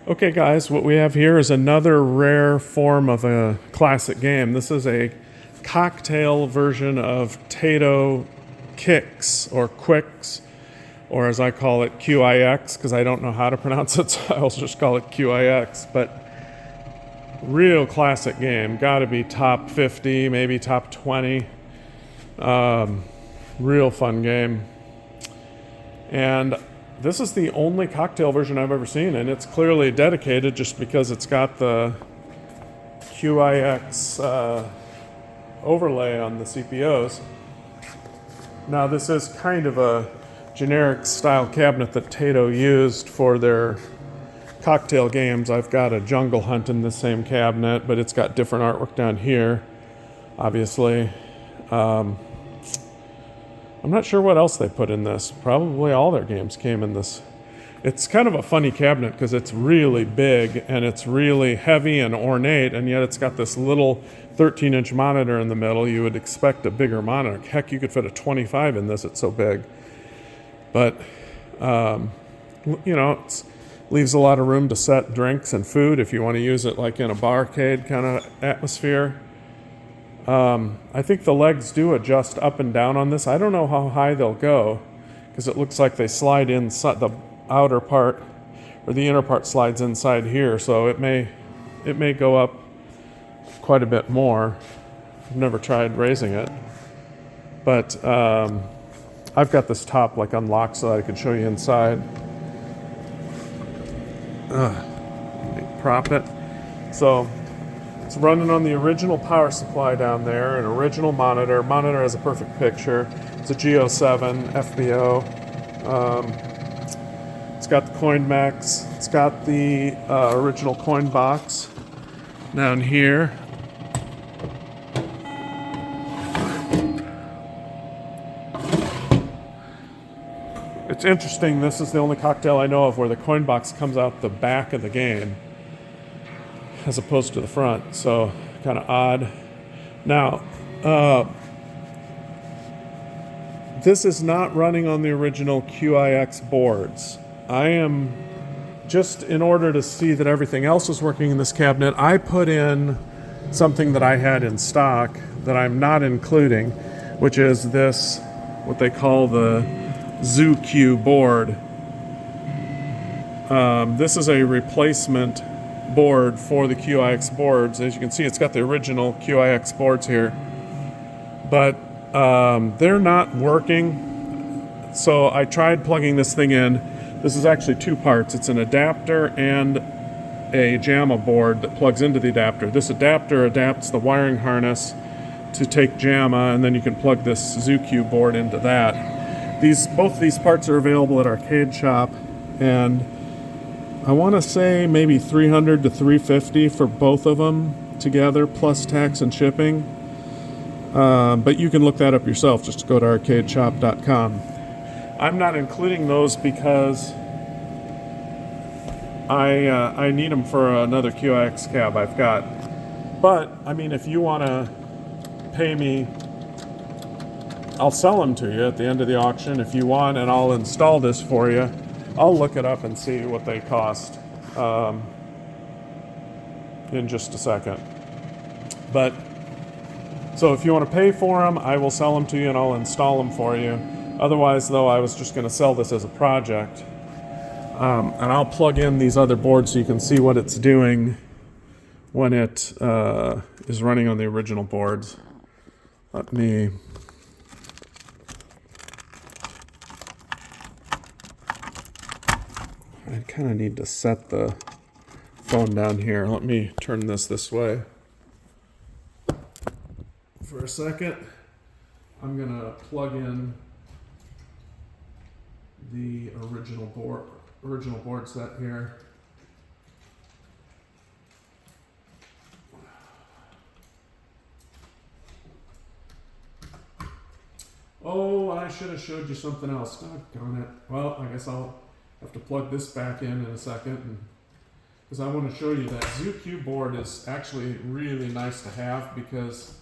Okay guys, what we have here is another rare form of a classic game. This is a cocktail version of Taito QIX or QIX, or as I call it, QIX, because I don't know how to pronounce it, so I'll just call it QIX. But real classic game, gotta be top 50, maybe top 20. Real fun game. And this is the only cocktail version I've ever seen, and it's clearly dedicated just because it's got the QIX overlay on the CPOs. Now this is kind of a generic style cabinet that Taito used for their cocktail games. I've got a Jungle Hunt in the same cabinet, but it's got different artwork down here, obviously. I'm not sure what else they put in this. Probably all their games came in this. It's kind of a funny cabinet because it's really big and it's really heavy and ornate, and yet it's got this little 13-inch monitor in the middle. You would expect a bigger monitor. Heck, you could fit a 25 in this, it's so big. But, you know, it leaves a lot of room to set drinks and food if you want to use it like in a barcade kind of atmosphere. I think the legs do adjust up and down on this. I don't know how high they'll go because it looks like they slide inside. The outer part or the inner part slides inside here, so it may go up quite a bit more. I've never tried raising it, but I've got this top like unlocked so that I can show you inside. Let me prop it. So it's running on the original power supply down there, an original monitor. Monitor has a perfect picture. It's a G07 FBO. It's got the coin mechs. It's got the original coin box down here. It's interesting, this is the only cocktail I know of where the coin box comes out the back of the game as opposed to the front, so kind of odd. Now, this is not running on the original QIX boards. I am, just in order to see that everything else is working in this cabinet, I put in something that I had in stock that I'm not including, which is this, what they call the ZooQ board. This is a replacement board for the QIX boards. As you can see, it's got the original QIX boards here, but they're not working. So I tried plugging this thing in. This is actually two parts. It's an adapter and a JAMA board that plugs into the adapter. This adapter adapts the wiring harness to take JAMA, and then you can plug this ZooQ board into that. Both these parts are available at Arcade Shop, and I want to say maybe $300 to $350 for both of them together, plus tax and shipping. But you can look that up yourself. Just go to arcadeshop.com. I'm not including those because I need them for another QIX cab I've got. But I mean, if you want to pay me, I'll sell them to you at the end of the auction if you want, and I'll install this for you. I'll look it up and see what they cost in just a second. But so if you want to pay for them, I will sell them to you and I'll install them for you. Otherwise, though, I was just going to sell this as a project. And I'll plug in these other boards so you can see what it's doing when it is running on the original boards. Let me... I kind of need to set the phone down here. Let me turn this way for a second. I'm going to plug in the original board set here. Oh, I should have showed you something else. Doggone it. Well, I guess I'll have to plug this back in a second, because I want to show you that ZooQ board is actually really nice to have because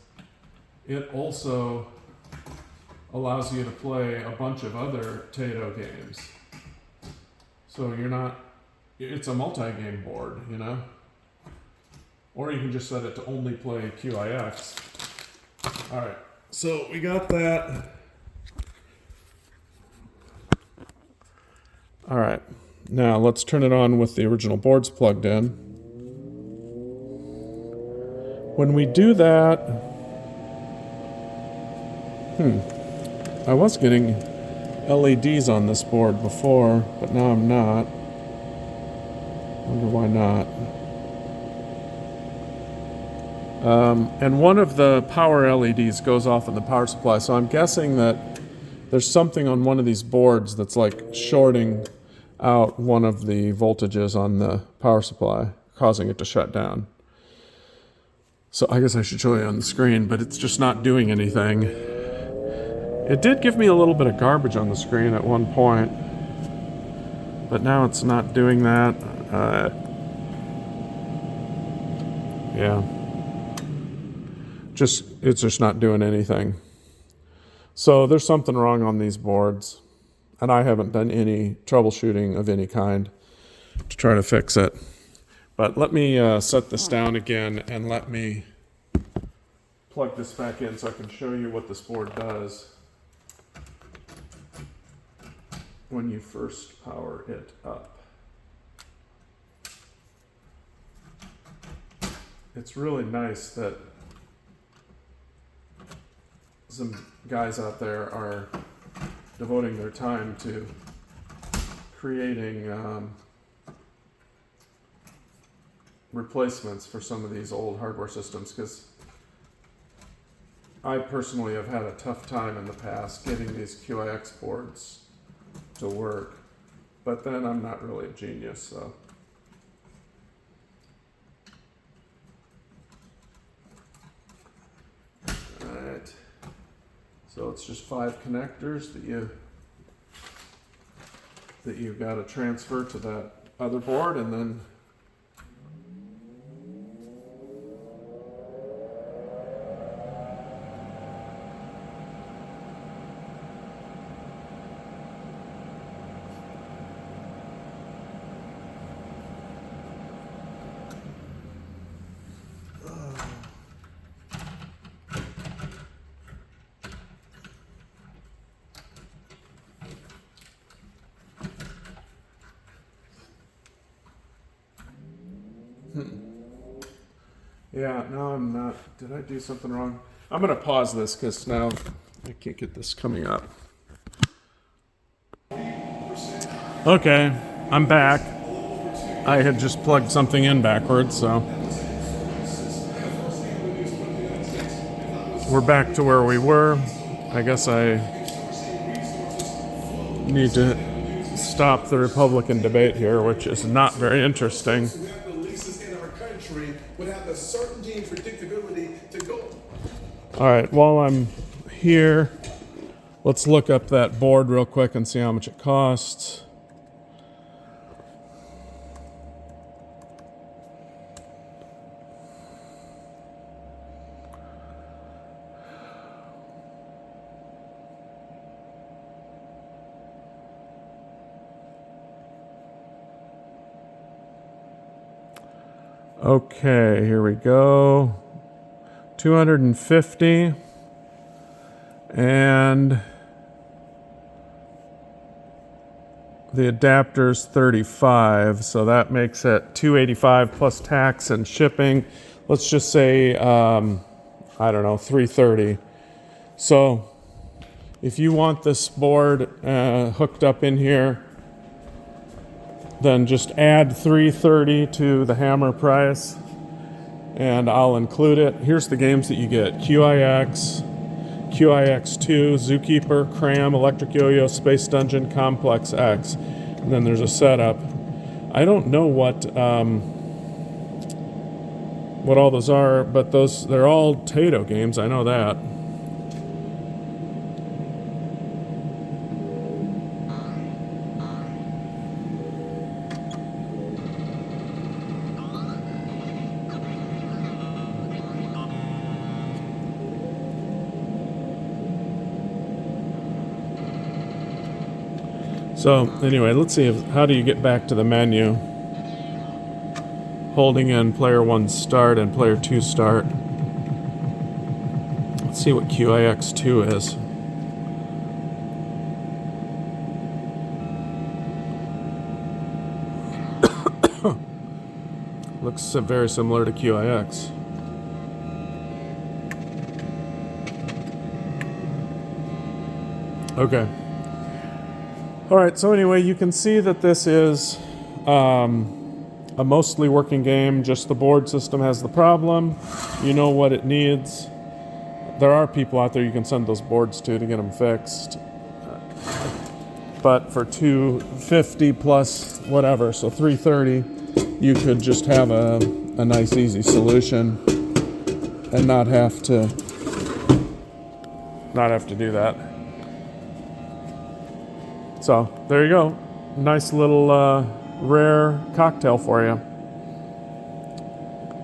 it also allows you to play a bunch of other Taito games. So you're not it's a multi-game board, you know? Or you can just set it to only play QIX. All right, so we got that. All right, now let's turn it on with the original boards plugged in. When we do that, I was getting LEDs on this board before, but now I'm not. Wonder why not. And one of the power LEDs goes off in the power supply, so I'm guessing that there's something on one of these boards that's like shorting out one of the voltages on the power supply, causing it to shut down. So I guess I should show you on the screen, but it's just not doing anything. It did give me a little bit of garbage on the screen at one point, but now it's not doing that. Yeah. It's just not doing anything. So there's something wrong on these boards, and I haven't done any troubleshooting of any kind to try to fix it. But let me set this down again and let me plug this back in so I can show you what this board does when you first power it up. It's really nice that some guys out there are devoting their time to creating replacements for some of these old hardware systems, because I personally have had a tough time in the past getting these QIX boards to work, but then I'm not really a genius, so. Alright, so it's just 5 connectors that you've got to transfer to that other board, and then yeah, no, I'm not. Did I do something wrong? I'm going to pause this because now I can't get this coming up. Okay, I'm back. I had just plugged something in backwards, so we're back to where we were. I guess I need to stop the Republican debate here, which is not very interesting. All right, while I'm here, let's look up that board real quick and see how much it costs. Okay, here we go. 250, and the adapter's 35, so that makes it 285 plus tax and shipping. Let's just say I don't know, 330. So if you want this board hooked up in here, then just add 330 to the hammer price, and I'll include it. Here's the games that you get: QIX, QIX2, Zookeeper, Cram, Electric Yo-Yo, Space Dungeon, Complex X. And then there's a setup. I don't know what all those are, but they're all Taito games, I know that. So anyway, let's see, how do you get back to the menu? holding in player 1's start and player 2's start. Let's see what QIX2 is. Looks very similar to QIX. Okay. All right, so anyway, you can see that this is a mostly working game. Just the board system has the problem. You know what it needs. There are people out there you can send those boards to get them fixed. But for $250 plus whatever, so $330, you could just have a nice, easy solution and not have to do that. So there you go. Nice little rare cocktail for you.